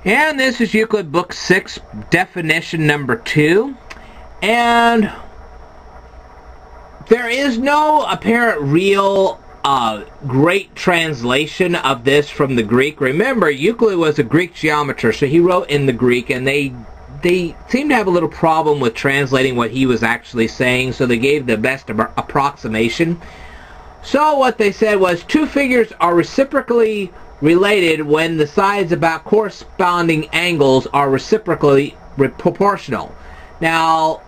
And this is Euclid Book 6, definition number 2. And there is no apparent real great translation of this from the Greek. Remember, Euclid was a Greek geometer, so he wrote in the Greek, and they seemed to have a little problem with translating what he was actually saying, so they gave the best approximation. So what they said was, two figures are reciprocally related when the sides about corresponding angles are reciprocally proportional. Now,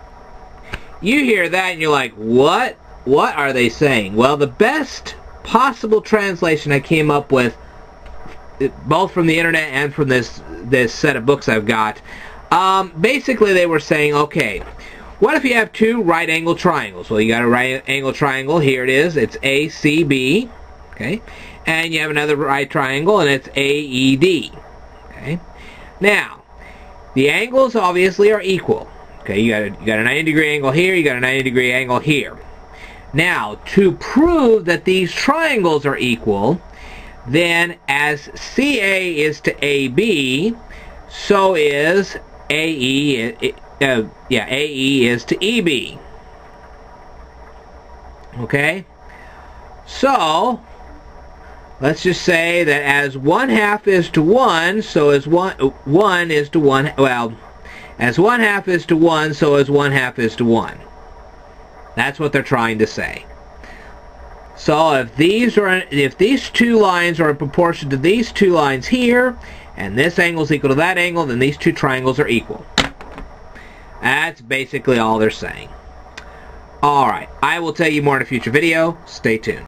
you hear that and you're like, what? What are they saying? Well, the best possible translation I came up with, both from the internet and from this set of books I've got, basically they were saying, okay, what if you have two right-angle triangles? Well, you got a right-angle triangle. Here it is. It's ACB. Okay. And you have another right triangle, and it's AED. Okay. Now, the angles obviously are equal. Okay. You got a 90-degree angle here. You got a 90-degree angle here. Now, to prove that these triangles are equal, then as CA is to AB, so is AE is to EB. Okay? So, let's just say that as 1/2 is to 1, so as 1 is to 1, well, as 1/2 is to 1, so as 1/2 is to 1. That's what they're trying to say. So if these two lines are in proportion to these two lines here, and this angle is equal to that angle, then these two triangles are equal. That's basically all they're saying. Alright, I will tell you more in a future video. Stay tuned.